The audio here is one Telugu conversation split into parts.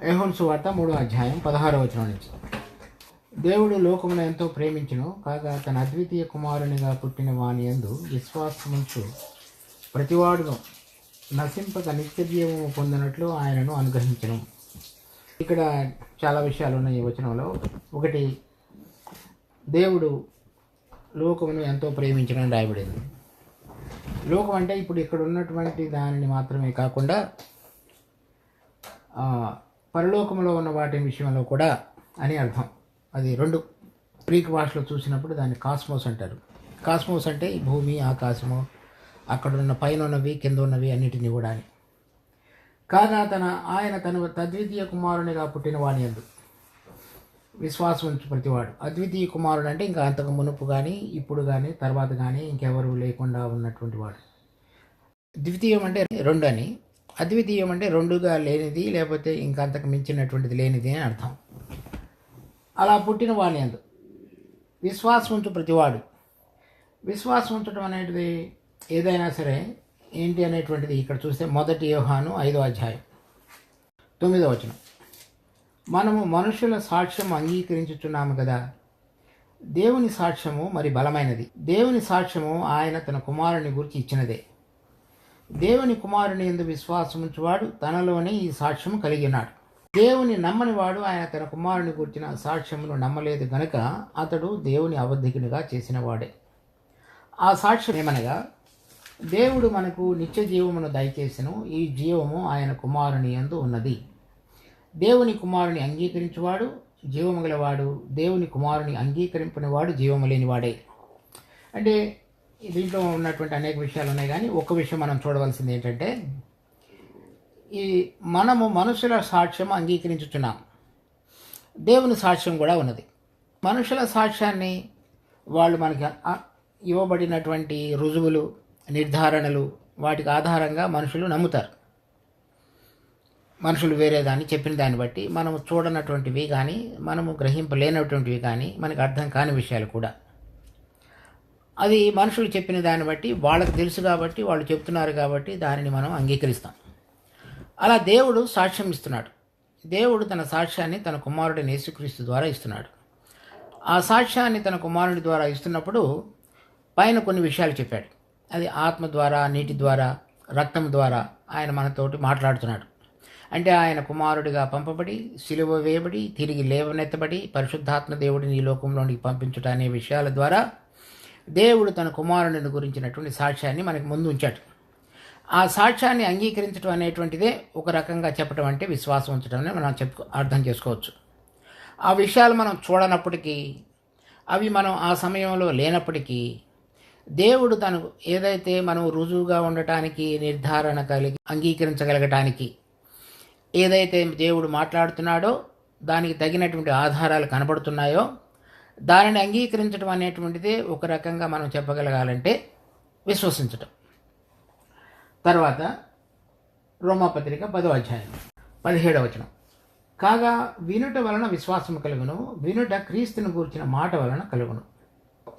యోహాను సువార్త 3:16 నుంచి. దేవుడు లోకమును ఎంతో ప్రేమించును, కాగా తన అద్వితీయ కుమారునిగా పుట్టిన వాని యందు విశ్వాసముంచు ప్రతివాడును నశింపక నిత్య జీవము పొందినట్లు ఆయనను అనుగ్రహించను. ఇక్కడ చాలా విషయాలు ఉన్నాయి ఈ వచనంలో. ఒకటి, దేవుడు లోకమును ఎంతో ప్రేమించడం రాయబడింది. లోకం అంటే ఇప్పుడు ఇక్కడ ఉన్నటువంటి దానిని మాత్రమే కాకుండా పరలోకంలో ఉన్న వాటి విషయంలో కూడా అని అర్థం. అది రెండు గ్రీక్ భాషలో చూసినప్పుడు దాన్ని కాస్మోస్ అంటారు. కాస్మోస్ అంటే ఈ భూమి, ఆకాశము, అక్కడున్న పైన ఉన్నవి, కింద ఉన్నవి అన్నిటినీ కూడా అని. కాగా ఆయన తన అద్వితీయ కుమారునిగా పుట్టిన వాని యందు విశ్వాసం ఉంచు ప్రతివాడు. అద్వితీయ కుమారుడు అంటే ఇంకా అంతకు మునుపు కానీ, ఇప్పుడు కానీ, తర్వాత కానీ ఇంకెవరు లేకుండా ఉన్నటువంటి వాడు. ద్వితీయం అంటే రెండు అని, అద్వితీయం అంటే రెండుగా లేనిది, లేకపోతే ఇంకా అంతకు మించినటువంటిది లేనిది అని అర్థం. అలా పుట్టిన వాని యందు విశ్వాసం ఉంచు ప్రతివాడు. విశ్వాసం ఉంచడం అనేటిది ఏదైనా సరే ఏంటి అనేటువంటిది ఇక్కడ చూస్తే 1 యోహాను 5:9. మనము మనుషుల సాక్ష్యం అంగీకరించుచున్నాము కదా, దేవుని సాక్ష్యము మరి బలమైనది. దేవుని సాక్ష్యము ఆయన తన కుమారుని గురించి ఇచ్చినదే. దేవుని కుమారుని యందు విశ్వాసముంచువాడు తనలోనే ఈ సాక్ష్యము కలిగి ఉన్నాడు. దేవుని నమ్మని వాడు ఆయన తన కుమారుని గురించిన సాక్ష్యమును నమ్మలేదు గనుక అతడు దేవుని అబద్ధికునిగా చేసిన వాడే. ఆ సాక్ష్యం ఏమనగా, దేవుడు మనకు నిత్య జీవమును దయచేసెను, ఈ జీవము ఆయన కుమారుని యందు ఉన్నది. దేవుని కుమారుని అంగీకరించువాడు జీవము గలవాడు, దేవుని కుమారుని అంగీకరింపనివాడు జీవము లేనివాడే. అంటే దీంట్లో ఉన్నటువంటి అనేక విషయాలు ఉన్నాయి, కానీ ఒక విషయం మనం చూడవలసింది ఏంటంటే, మనము మనుషుల సాక్ష్యం అంగీకరించుచున్నాం, దేవుని సాక్ష్యం కూడా ఉన్నది. మనుషుల సాక్ష్యాన్ని వాళ్ళు మనకి ఇవ్వబడినటువంటి రుజువులు, నిర్ధారణలు, వాటికి ఆధారంగా మనుషులు నమ్ముతారు. మనుషులు వేరే దాన్ని చెప్పిన దాన్ని బట్టి మనము చూడనటువంటివి కానీ, మనము గ్రహింపలేనటువంటివి కానీ, మనకు అర్థం కాని విషయాలు కూడా, అది మనుషులు చెప్పిన దాన్ని బట్టి వాళ్ళకి తెలుసు కాబట్టి, వాళ్ళు చెప్తున్నారు కాబట్టి దానిని మనం అంగీకరిస్తాం. అలా దేవుడు సాక్ష్యం ఇస్తున్నాడు. దేవుడు తన సాక్ష్యాన్ని తన కుమారుడిని యేసుక్రీస్తు ద్వారా ఇస్తున్నాడు. ఆ సాక్ష్యాన్ని తన కుమారుడి ద్వారా ఇస్తున్నప్పుడు పైన కొన్ని విషయాలు చెప్పాడు. అది ఆత్మ ద్వారా, నీటి ద్వారా, రక్తం ద్వారా ఆయన మనతోటి మాట్లాడుతున్నాడు. అంటే ఆయన కుమారుడిగా పంపబడి, సిలువ వేయబడి, తిరిగి లేవనెత్తబడి, పరిశుద్ధాత్మ దేవుడిని ఈ లోకంలోనికి పంపించుట అనే విషయాల ద్వారా దేవుడు తన కుమారుడిని గురించినటువంటి సాక్ష్యాన్ని మనకి ముందు ఉంచాడు. ఆ సాక్ష్యాన్ని అంగీకరించడం అనేటువంటిదే ఒక రకంగా చెప్పడం అంటే విశ్వాసం ఉంచడం అని మనం అర్థం చేసుకోవచ్చు. ఆ విషయాలు మనం చూడనప్పటికీ, అవి మనం ఆ సమయంలో లేనప్పటికీ, దేవుడు తను ఏదైతే మనం రుజువుగా ఉండటానికి, నిర్ధారణ కలిగి అంగీకరించగలగటానికి ఏదైతే దేవుడు మాట్లాడుతున్నాడో దానికి తగినటువంటి ఆధారాలు కనబడుతున్నాయో దానిని అంగీకరించడం అనేటువంటిదే ఒక రకంగా మనం చెప్పగలగాలంటే విశ్వసించటం. తర్వాత రోమాపత్రిక 10:17. కాగా వినుట వలన విశ్వాసం కలుగును, వినుట క్రీస్తుని గూర్చిన మాట వలన కలుగును.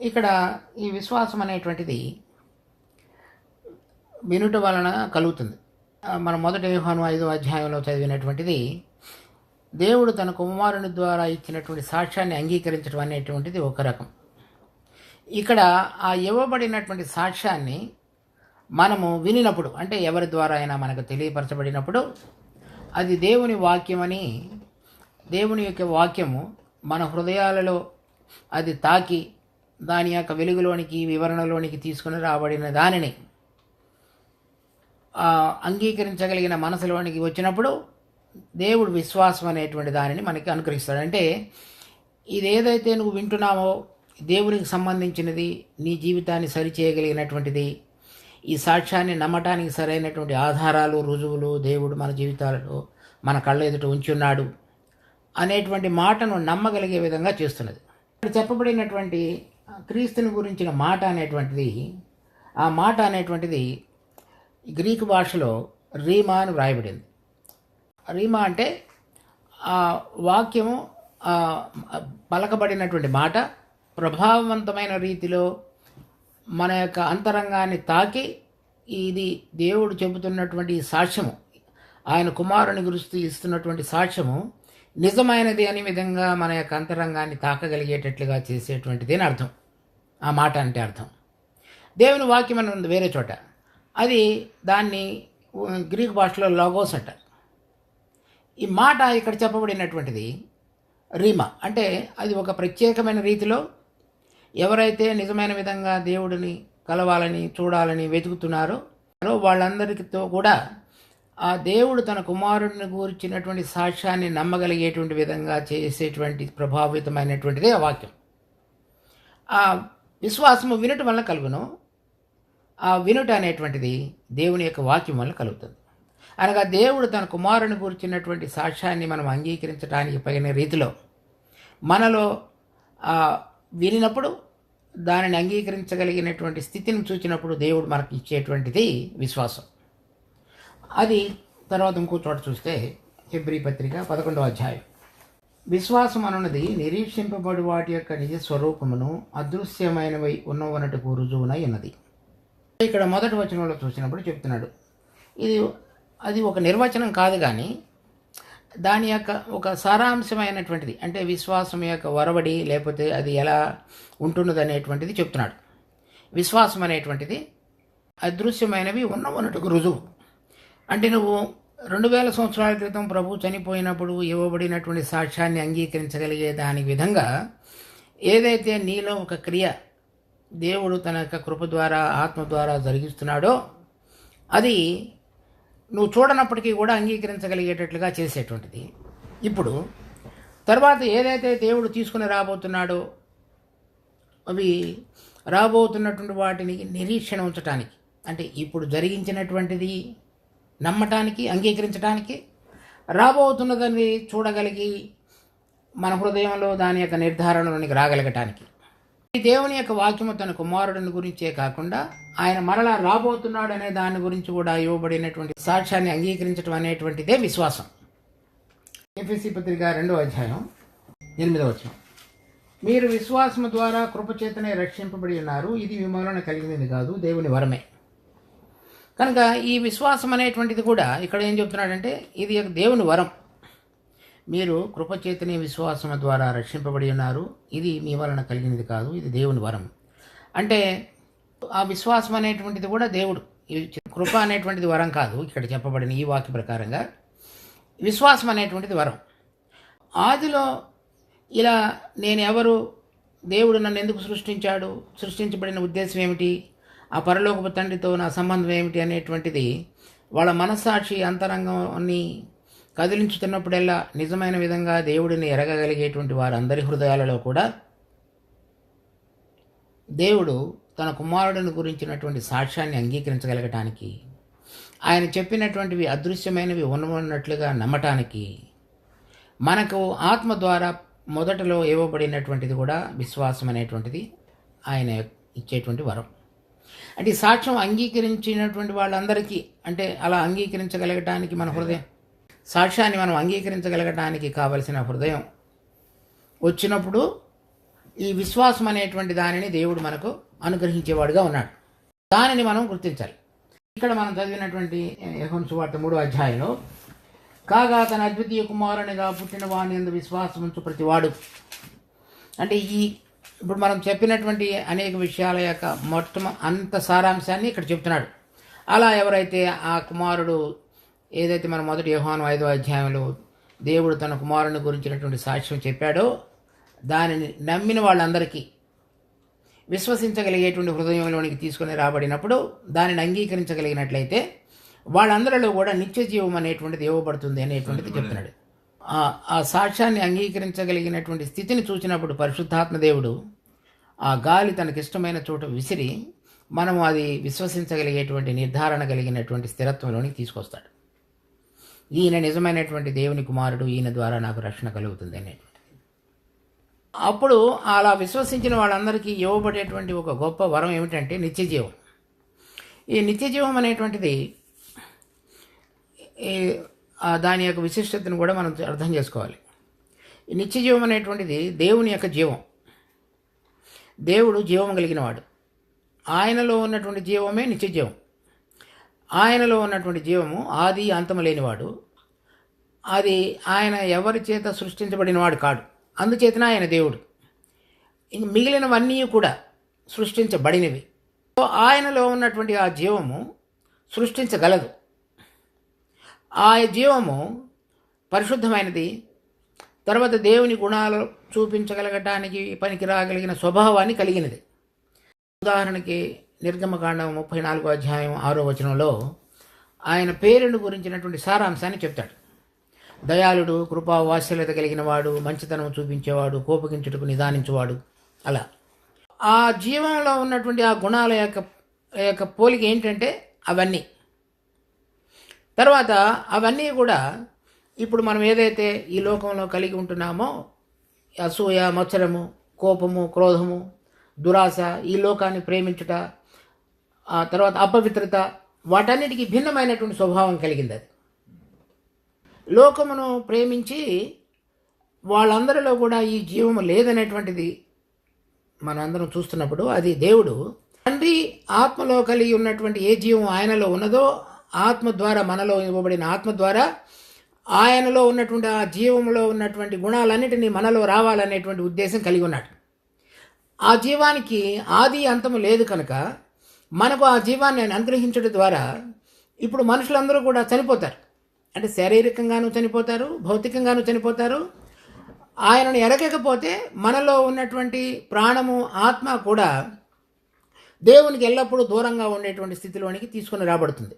ఇక్కడ ఈ విశ్వాసం అనేటువంటిది వినుట వలన కలుగుతుంది. మనం 1 యోహాను 5:1 చదివినటువంటిది దేవుడు తన కుమారుని ద్వారా ఇచ్చినటువంటి సాక్ష్యాన్ని అంగీకరించడం అనేటువంటిది ఒక రకం. ఇక్కడ ఆ ఇవ్వబడినటువంటి సాక్ష్యాన్ని మనము వినినప్పుడు, అంటే ఎవరి ద్వారా అయినా మనకు తెలియపరచబడినప్పుడు, అది దేవుని వాక్యమని, దేవుని యొక్క వాక్యము మన హృదయాలలో అది తాకి దాని యొక్క వెలుగులోనికి, వివరణలోనికి తీసుకుని రాబడిన దానిని అంగీకరించగలిగిన మనసులోనికి వచ్చినప్పుడు దేవుడు విశ్వాసం అనేటువంటి దానిని మనకి అనుగ్రహిస్తాడు. అంటే ఇదేదైతే నువ్వు వింటున్నావో దేవునికి సంబంధించినది, నీ జీవితాన్ని సరిచేయగలిగినటువంటిది, ఈ సాక్ష్యాన్ని నమ్మటానికి సరైనటువంటి ఆధారాలు, రుజువులు దేవుడు మన జీవితాలలో మన కళ్ళ ఎదుట ఉంచున్నాడు అనేటువంటి మాటను నమ్మగలిగే విధంగా చేస్తున్నది. ఇక్కడ చెప్పబడినటువంటి క్రీస్తుని గురించిన మాట అనేటువంటిది, ఆ మాట అనేటువంటిది గ్రీకు భాషలో రీమా అని వ్రాయబడింది. రీమా అంటే ఆ వాక్యము, పలకబడినటువంటి మాట ప్రభావవంతమైన రీతిలో మన యొక్క అంతరంగాన్ని తాకి, ఇది దేవుడు చెబుతున్నటువంటి సాక్ష్యము, ఆయన కుమారుని గురించి ఇస్తున్నటువంటి సాక్ష్యము నిజమైనది అనే విధంగా మన యొక్క అంతరంగాన్ని తాకగలిగేటట్లుగా చేసేటువంటిది అని అర్థం. ఆ మాట అంటే అర్థం. దేవుని వాక్యం అని ఉంది వేరే చోట, అది దాన్ని గ్రీక్ భాషలో లాగోస్ అంట. ఈ మాట ఇక్కడ చెప్పబడినటువంటిది రీమా అంటే అది ఒక ప్రత్యేకమైన రీతిలో ఎవరైతే నిజమైన విధంగా దేవుడిని కలవాలని చూడాలని వెతుకుతున్నారో వాళ్ళందరితో కూడా ఆ దేవుడు తన కుమారుడిని గురించినటువంటి సాక్ష్యాన్ని నమ్మగలిగేటువంటి విధంగా చేసేటువంటి ప్రభావితమైనటువంటిదే ఆ వాక్యం. ఆ విశ్వాసము వినుట వల్ల కలుగును. ఆ వినుట అనేటువంటిది దేవుని యొక్క వాక్యం వల్ల కలుగుతుంది. అనగా దేవుడు తన కుమారుని గురించినటువంటి సాక్ష్యాన్ని మనం అంగీకరించడానికి పగిన రీతిలో మనలో వినినప్పుడు దానిని అంగీకరించగలిగినటువంటి స్థితిని చూచినప్పుడు దేవుడు మనకి ఇచ్చేటువంటిది విశ్వాసం. అది తర్వాత ఇంకో చోట చూస్తే హెబ్రీ పత్రిక 11వ అధ్యాయం. విశ్వాసం అనున్నది నిరీక్షింపబడి వాటి యొక్క నిజ స్వరూపమును అదృశ్యమైనవి ఉన్నవనటుకు రుజువునై ఉన్నది. ఇక్కడ మొదటి వచనంలో చూసినప్పుడు చెప్తున్నాడు, అది ఒక నిర్వచనం కాదు కానీ దాని యొక్క ఒక సారాంశమైనటువంటిది, అంటే విశ్వాసం యొక్క వరవడి లేకపోతే అది ఎలా ఉంటున్నది అనేటువంటిది చెప్తున్నాడు. విశ్వాసం అనేటువంటిది అదృశ్యమైనవి ఉన్నవన్నట్టుకు రుజువు. అంటే నువ్వు 2000 సంవత్సరాల క్రితం ప్రభు చనిపోయినప్పుడు ఇవ్వబడినటువంటి సాక్ష్యాన్ని అంగీకరించగలిగే దాని విధంగా ఏదైతే నీలో ఒక క్రియ దేవుడు తన యొక్క కృప ద్వారా ఆత్మ ద్వారా జరిగిస్తున్నాడో అది నువ్వు చూడనప్పటికీ కూడా అంగీకరించగలిగేటట్లుగా చేసేటువంటిది. ఇప్పుడు తర్వాత ఏదైతే దేవుడు తీసుకుని రాబోతున్నాడో అవి రాబోతున్నటువంటి వాటిని నిరీక్షణ ఉంచటానికి, అంటే ఇప్పుడు జరిగించినటువంటిది నమ్మటానికి అంగీకరించడానికి, రాబోతున్నదని చూడగలిగి మన హృదయంలో దాని యొక్క నిర్ధారణలోనికి రాగలగటానికి. ఈ దేవుని యొక్క వాక్యము తన కుమారుడిని గురించే కాకుండా ఆయన మరలా రాబోతున్నాడు అనే దాని గురించి కూడా ఇవ్వబడినటువంటి సాక్ష్యాన్ని అంగీకరించడం అనేటువంటిదే విశ్వాసం. ఎఫెసీ పత్రిక 2వ అధ్యాయం 8వ వచనం. మీరు విశ్వాసము ద్వారా కృపచేతనే రక్షింపబడి ఉన్నారు, ఇది విమోచన కలిగినది కాదు, దేవుని వరమే. కనుక ఈ విశ్వాసం అనేటువంటిది కూడా ఇక్కడ ఏం చెప్తున్నాడంటే ఇది దేవుని వరం. మీరు కృపచేతనే విశ్వాసము ద్వారా రక్షింపబడి ఉన్నారు, ఇది మీ వలన కలిగినది కాదు, ఇది దేవుని వరం. అంటే ఆ విశ్వాసం అనేటువంటిది కూడా దేవుడు, కృప అనేటువంటిది వరం కాదు. ఇక్కడ చెప్పబడిన ఈ వాక్య ప్రకారంగా విశ్వాసం అనేటువంటిది వరం. ఆదిలో ఇలా నేను ఎవరు, దేవుడు నన్ను ఎందుకు సృష్టించాడు, సృష్టించబడిన ఉద్దేశం ఏమిటి, ఆ పరలోకపు తండ్రితో నా సంబంధం ఏమిటి అనేటువంటిది వాళ్ళ మనస్సాక్షి అంతరంగాన్ని కదిలించుతున్నప్పుడల్లా నిజమైన విధంగా దేవుడిని ఎరగగలిగేటువంటి వారందరి హృదయాలలో కూడా దేవుడు తన కుమారుడిని గురించినటువంటి సాక్ష్యాన్ని అంగీకరించగలగటానికి, ఆయన చెప్పినటువంటివి అదృశ్యమైనవి ఉన్నట్లుగా నమ్మటానికి, మనకు ఆత్మ ద్వారా మొదటలో ఇవ్వబడినటువంటిది కూడా విశ్వాసం అనేటువంటిది ఆయన ఇచ్చేటువంటి వరం. అంటే సాక్ష్యం అంగీకరించినటువంటి వాళ్ళందరికీ, అంటే అలా అంగీకరించగలగటానికి మన హృదయం, సాక్ష్యాన్ని మనం అంగీకరించగలగటానికి కావలసిన హృదయం వచ్చినప్పుడు ఈ విశ్వాసం అనేటువంటి దానిని దేవుడు మనకు అనుగ్రహించేవాడుగా ఉన్నాడు. దానిని మనం గుర్తించాలి. ఇక్కడ మనం చదివినటువంటి యోహాను సువార్త 3వ అధ్యాయంలో, కాగా తన అద్వితీయ కుమారునిగా పుట్టిన వాని యందు విశ్వాసం ఉంచు ప్రతివాడు, అంటే ఇప్పుడు మనం చెప్పినటువంటి అనేక విషయాల యొక్క అంత సారాంశాన్ని ఇక్కడ చెప్తున్నాడు. అలా ఎవరైతే ఆ కుమారుడు ఏదైతే మనం మొదటి యోహాను 5వ అధ్యాయంలో దేవుడు తన కుమారుని గురించినటువంటి సాక్ష్యం చెప్పాడో దానిని నమ్మిన వాళ్ళందరికీ విశ్వసించగలిగేటువంటి హృదయంలోనికి తీసుకుని రాబడినప్పుడు దానిని అంగీకరించగలిగినట్లయితే వాళ్ళందరిలో కూడా నిత్య జీవం అనేటువంటిది ఇవ్వబడుతుంది అనేటువంటిది చెప్తున్నాడు. ఆ సాక్ష్యాన్ని అంగీకరించగలిగినటువంటి స్థితిని చూసినప్పుడు పరిశుద్ధాత్మ దేవుడు ఆ గాలి తనకిష్టమైన చోట విసిరి మనము అది విశ్వసించగలిగేటువంటి నిర్ధారణ కలిగినటువంటి స్థిరత్వంలోనికి తీసుకొస్తాడు. ఈయన నిజమైనటువంటి దేవుని కుమారుడు, ఈయన ద్వారా నాకు రక్షణ కలుగుతుంది అనేటువంటిది. అప్పుడు అలా విశ్వసించిన వాళ్ళందరికీ ఇవ్వబడేటువంటి ఒక గొప్ప వరం ఏమిటంటే నిత్యజీవం. ఈ నిత్యజీవం అనేటువంటిది దాని యొక్క విశిష్టతను కూడా మనం అర్థం చేసుకోవాలి. ఈ నిత్యజీవం అనేటువంటిది దేవుని యొక్క జీవం. దేవుడు జీవం కలిగిన వాడు, ఆయనలో ఉన్నటువంటి జీవమే నిత్యజీవం. ఆయనలో ఉన్నటువంటి జీవము ఆది అంతము లేనివాడు. అది ఆయన ఎవరి చేత సృష్టించబడినవాడు కాడు. అందుచేతన ఆయన దేవుడు. ఇంక మిగిలినవన్నీ కూడా సృష్టించబడినవి. ఆయనలో ఉన్నటువంటి ఆ జీవము సృష్టించగలదు. ఆ జీవము పరిశుద్ధమైనది. తర్వాత దేవుని గుణాలు చూపించగలగటానికి పనికి రాగలిగిన స్వభావాన్ని కలిగినది. ఉదాహరణకి నిర్గమకాండం 34వ అధ్యాయం 6వ వచనంలో ఆయన పేరును గురించినటువంటి సారాంశాన్ని చెప్తాడు. దయాళుడు, కృపా వాత్సల్యత కలిగిన వాడు, మంచితనం చూపించేవాడు, కోపగించుటకు నిదానించువాడు. అలా ఆ జీవంలో ఉన్నటువంటి ఆ గుణాల యొక్క పోలిక ఏంటంటే అవన్నీ. తర్వాత అవన్నీ కూడా ఇప్పుడు మనం ఏదైతే ఈ లోకంలో కలిగి ఉంటున్నామో, అసూయ, మత్సరము, కోపము, క్రోధము, దురాశ, ఈ లోకాన్ని ప్రేమించుట, ఆ తర్వాత అపవిత్రత, వాటన్నిటికీ భిన్నమైనటువంటి స్వభావం కలిగింది. అది లోకమును ప్రేమించి వాళ్ళందరిలో కూడా ఈ జీవము లేదనేటువంటిది మనందరం చూస్తున్నప్పుడు, అది దేవుడు తండ్రి ఆత్మలో కలిగి ఉన్నటువంటి ఏ జీవం ఆయనలో ఉన్నదో, ఆత్మ ద్వారా, మనలో ఇవ్వబడిన ఆత్మ ద్వారా ఆయనలో ఉన్నటువంటి ఆ జీవంలో ఉన్నటువంటి గుణాలన్నిటినీ మనలో రావాలనేటువంటి ఉద్దేశం కలిగి ఉన్నాడు. ఆ జీవానికి ఆది అంతము లేదు కనుక మనకు ఆ జీవాన్ని అనుగ్రహించడం ద్వారా ఇప్పుడు మనుషులందరూ కూడా చనిపోతారు. అంటే శారీరకంగానూ చనిపోతారు, భౌతికంగానూ చనిపోతారు. ఆయనను ఎరగకపోతే మనలో ఉన్నటువంటి ప్రాణము, ఆత్మ కూడా దేవునికి ఎల్లప్పుడూ దూరంగా ఉండేటువంటి స్థితిలోనికి తీసుకుని రాబడుతుంది.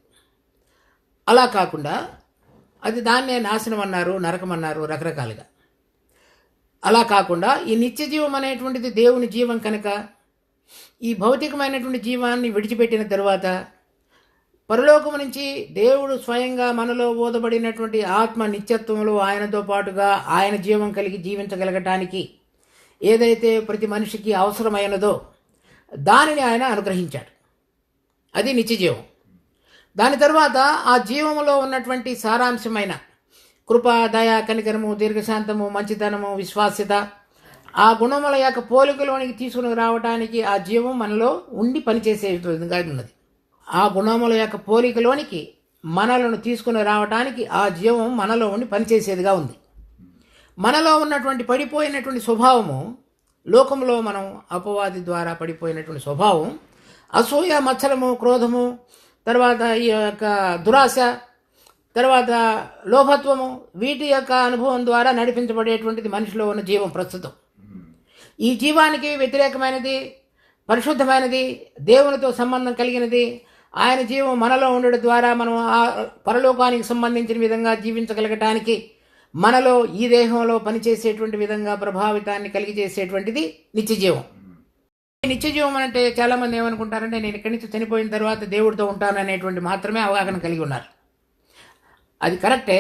అలా కాకుండా అది దాన్నే నాశనం అన్నారు, నరకం అన్నారు రకరకాలుగా. అలా కాకుండా ఈ నిత్య జీవం అనేటువంటిది దేవుని జీవం కనుక ఈ భౌతికమైనటువంటి జీవాన్ని విడిచిపెట్టిన తరువాత పరలోకము నుంచి దేవుడు స్వయంగా మనలో బోధపడినటువంటి ఆత్మ నిత్యత్వంలో ఆయనతో పాటుగా ఆయన జీవం కలిగి జీవించగలగటానికి ఏదైతే ప్రతి మనిషికి అవసరమైనదో దానిని ఆయన అనుగ్రహించాడు. అది నిత్యజీవం. దాని తర్వాత ఆ జీవములో ఉన్నటువంటి సారాంశమైన కృప, దయ, కనికరము, దీర్ఘశాంతము, మంచితనము, విశ్వాస్యత, ఆ గుణముల యొక్క పోలికలోనికి తీసుకుని రావడానికి ఆ జీవం మనలో ఉండి పనిచేసే విధంగా ఉన్నది. ఆ గుణముల యొక్క పోలికలోనికి మనలను తీసుకుని రావడానికి ఆ జీవం మనలో ఉండి పనిచేసేదిగా ఉంది. మనలో ఉన్నటువంటి పడిపోయినటువంటి స్వభావము, లోకంలో మనం అపవాది ద్వారా పడిపోయినటువంటి స్వభావం, అసూయ, మత్సరము, క్రోధము, తర్వాత ఈ యొక్క దురాశ, తర్వాత లోభత్వము, వీటి యొక్క అనుభవం ద్వారా నడిపించబడేటువంటిది మనిషిలో ఉన్న జీవం ప్రస్తుతం. ఈ జీవానికి వ్యతిరేకమైనది, పరిశుద్ధమైనది, దేవునితో సంబంధం కలిగినది ఆయన జీవం మనలో ఉండడం ద్వారా మనం ఆ పరలోకానికి సంబంధించిన విధంగా జీవించగలగటానికి మనలో ఈ దేహంలో పనిచేసేటువంటి విధంగా ప్రభావితాన్ని కలిగి చేసేటువంటిది నిత్యజీవం. నిత్యజీవం అంటే చాలామంది ఏమనుకుంటారంటే నేను ఇక్కడి నుంచి చనిపోయిన తర్వాత దేవుడితో ఉంటాననేటువంటి మాత్రమే అవగాహన కలిగి ఉన్నారు. అది కరెక్టే,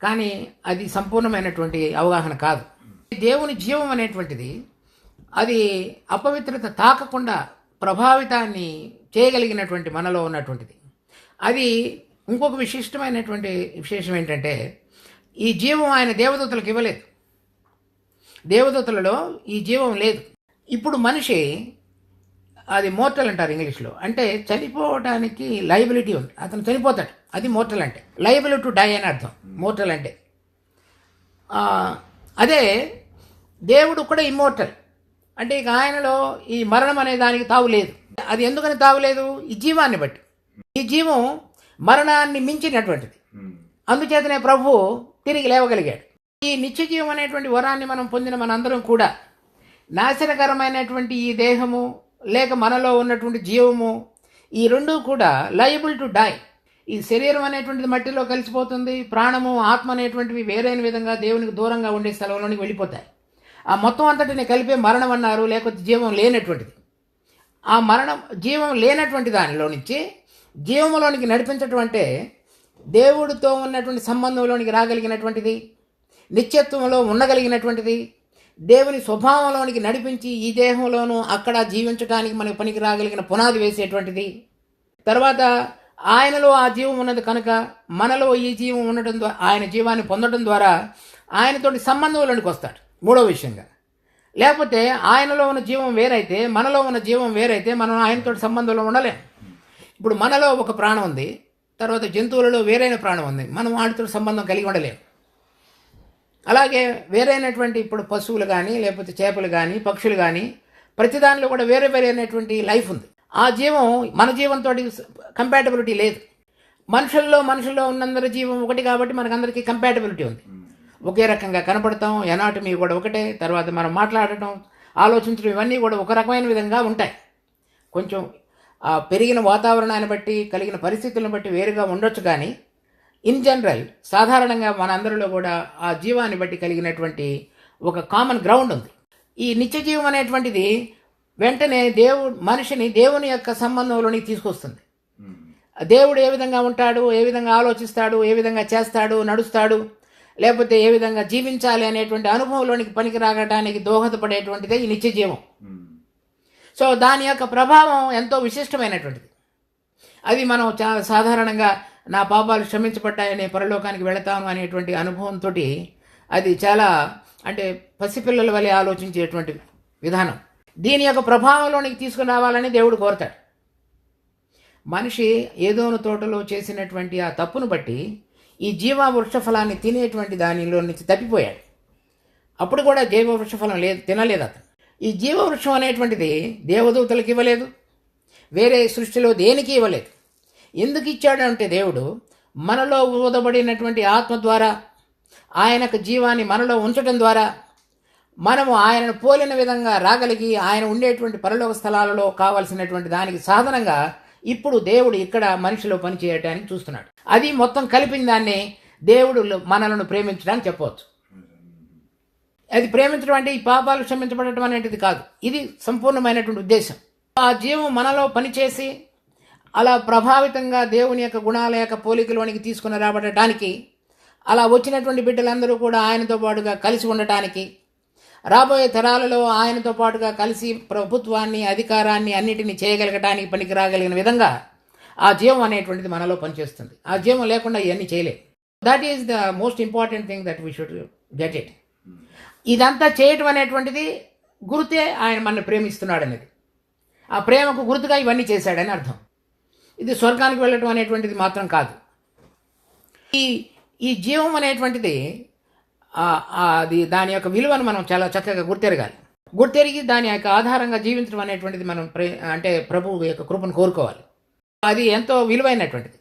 కానీ అది సంపూర్ణమైనటువంటి అవగాహన కాదు. దేవుని జీవం అనేటువంటిది అది అపవిత్రత తాకకుండా ప్రభావితాన్ని చేయగలిగినటువంటి మనలో ఉన్నటువంటిది. అది ఇంకొక విశిష్టమైనటువంటి విశేషం ఏంటంటే ఈ జీవం ఆయన దేవదూతలకు ఇవ్వలేదు. దేవదూతలలో ఈ జీవం లేదు. ఇప్పుడు మనిషి అది మోర్టల్ అంటారు ఇంగ్లీష్లో. అంటే చనిపోవడానికి లయబిలిటీ ఉంది. అతను చనిపోతాడు, అది మోర్టల్ అంటే. లయబిలిటీ టు డై అని అర్థం మోర్టల్ అంటే. అదే దేవుడు కూడా ఇమ్మోర్టల్. అంటే ఇక ఆయనలో ఈ మరణం అనే దానికి తావులేదు. అది ఎందుకని తావులేదు? ఈ జీవాన్ని బట్టి. ఈ జీవం మరణాన్ని మించినటువంటిది. అందుచేతనే ప్రభు తిరిగి లేవగలిగాడు. ఈ నిత్య జీవం అనేటువంటి వరాన్ని మనం పొందిన మనందరం కూడా నాశనకరమైనటువంటి ఈ దేహము లేక మనలో ఉన్నటువంటి జీవము, ఈ రెండూ కూడా లయబుల్ టు డై. ఈ శరీరం అనేటువంటిది మట్టిలో కలిసిపోతుంది. ప్రాణము, ఆత్మ అనేటువంటివి వేరైన విధంగా దేవునికి దూరంగా ఉండే స్థలంలోనికి వెళ్ళిపోతాయి. ఆ మొత్తం అంతటిని కలిపే మరణం అన్నారు, లేకపోతే జీవం లేనటువంటిది. ఆ మరణం, జీవం లేనటువంటి దానిలో నుంచి జీవంలోనికి నడిపించటం అంటే దేవుడితో ఉన్నటువంటి సంబంధంలోనికి రాగలిగినటువంటిది, నిత్యత్వంలో ఉండగలిగినటువంటిది, దేవుని స్వభావంలోనికి నడిపించి ఈ దేహంలోనూ అక్కడ జీవించడానికి మనకు పనికి రాగలిగిన పునాది వేసేటువంటిది. తర్వాత ఆయనలో ఆ జీవం ఉన్నది కనుక మనలో ఈ జీవం ఉండటం ద్వారా, ఆయన జీవాన్ని పొందడం ద్వారా ఆయనతోటి సంబంధంలోనికి వస్తాడు. మూడో విషయంగా, లేకపోతే ఆయనలో ఉన్న జీవం వేరైతే, మనలో ఉన్న జీవం వేరైతే మనం ఆయనతోటి సంబంధంలో ఉండలేం. ఇప్పుడు మనలో ఒక ప్రాణం ఉంది, తర్వాత జంతువులలో వేరైన ప్రాణం ఉంది, మనం వాటితో సంబంధం కలిగి ఉండలేము. అలాగే వేరైనటువంటి ఇప్పుడు పశువులు కానీ లేకపోతే చేపలు కానీ పక్షులు కానీ ప్రతి దానిలో కూడా వేరే వేరే అయినటువంటి లైఫ్ ఉంది. ఆ జీవం మన జీవంతో కంపాటబిలిటీ లేదు. మనుషుల్లో ఉన్నందరి జీవం ఒకటి కాబట్టి మనకందరికీ కంపాటబిలిటీ ఉంది. ఒకే రకంగా కనపడతాం, ఎనాటమీ కూడా ఒకటే, తర్వాత మనం మాట్లాడటం, ఆలోచించడం ఇవన్నీ కూడా ఒక రకమైన విధంగా ఉంటాయి. కొంచెం పెరిగిన వాతావరణాన్ని బట్టి కలిగిన పరిస్థితులను బట్టి వేరుగా ఉండొచ్చు, కానీ ఇన్ జనరల్ సాధారణంగా మన అందరిలో కూడా ఆ జీవాన్ని బట్టి కలిగినటువంటి ఒక కామన్ గ్రౌండ్ ఉంది. ఈ నిత్య జీవం అనేటువంటిది వెంటనే మనిషిని దేవుని యొక్క సంబంధంలోనికి తీసుకొస్తుంది. దేవుడు ఏ విధంగా ఉంటాడు, ఏ విధంగా ఆలోచిస్తాడు, ఏ విధంగా చేస్తాడు, నడుస్తాడు, లేకపోతే ఏ విధంగా జీవించాలి అనేటువంటి అనుభవంలోనికి పనికి రాగడానికి దోహదపడేటువంటిదే ఈ నిత్య జీవం. సో దాని యొక్క ప్రభావం ఎంతో విశిష్టమైనటువంటిది. అది మనం చాలా సాధారణంగా నా పాపాలు క్షమించబడ్డాయని పరలోకానికి వెళతాను అనేటువంటి అనుభవంతో అది చాలా అంటే పసిపిల్లల వలె ఆలోచించేటువంటి విధానం. దీని యొక్క ప్రభావంలోనికి తీసుకుని రావాలని దేవుడు కోరతాడు. మనిషి ఏదోను తోటలో చేసినటువంటి ఆ తప్పును బట్టి ఈ జీవ వృక్షఫలాన్ని తినేటువంటి దానిలో నుంచి తప్పిపోయాడు. అప్పుడు కూడా జీవ వృక్షఫలం తినలేదు అతను. ఈ జీవవృక్షం అనేటువంటిది దేవదూతలకు ఇవ్వలేదు, వేరే సృష్టిలో దేనికి ఇవ్వలేదు. ఎందుకు ఇచ్చాడంటే దేవుడు మనలో ఊదబడినటువంటి ఆత్మ ద్వారా ఆయనకు జీవాన్ని మనలో ఉంచడం ద్వారా మనము ఆయనను పోలిన విధంగా రాగలిగి ఆయన ఉండేటువంటి పరలోక స్థలాలలో కావలసినటువంటి దానికి సాధనంగా ఇప్పుడు దేవుడు ఇక్కడ మనిషిలో పనిచేయటానికి చూస్తున్నాడు. అది మొత్తం కలిపిన దాన్ని దేవుడు మనలను ప్రేమించడానికి చెప్పవచ్చు. అది ప్రేమించడం అంటే ఈ పాపాలు క్షమించబడటం అనేటిది కాదు, ఇది సంపూర్ణమైనటువంటి ఉద్దేశం. ఆ జీవం మనలో పనిచేసి అలా ప్రభావితంగా దేవుని యొక్క గుణాల యొక్క పోలికలోనికి తీసుకుని రాబడటానికి, అలా వచ్చినటువంటి బిడ్డలందరూ కూడా ఆయనతో పాటుగా కలిసి ఉండటానికి, రాబోయే తరాలలో ఆయనతో పాటుగా కలిసి ప్రభుత్వాన్ని అధికారాన్ని అన్నిటినీ చేయగలగటానికి పనికి రాగలిగిన విధంగా ఆ జీవం అనేటువంటిది మనలో పనిచేస్తుంది. ఆ జీవం లేకుండా ఇవన్నీ చేయలేదు. That is the most important thing that we should get it. ఇదంతా చేయటం అనేటువంటిది గుర్తే ఆయన మనల్ని ప్రేమిస్తున్నాడు అనేది. ఆ ప్రేమకు గుర్తుగా ఇవన్నీ చేశాడని అర్థం. ఇది స్వర్గానికి వెళ్ళటం అనేటువంటిది మాత్రం కాదు. ఈ జీవం అనేటువంటిది అది దాని యొక్క విలువను మనం చాలా చక్కగా గుర్తెరిగి దాని యొక్క ఆధారంగా జీవించడం అనేటువంటిది మనం అంటే ప్రభువు యొక్క కృపను కోరుకోవాలి. అది ఎంతో విలువైనటువంటిది.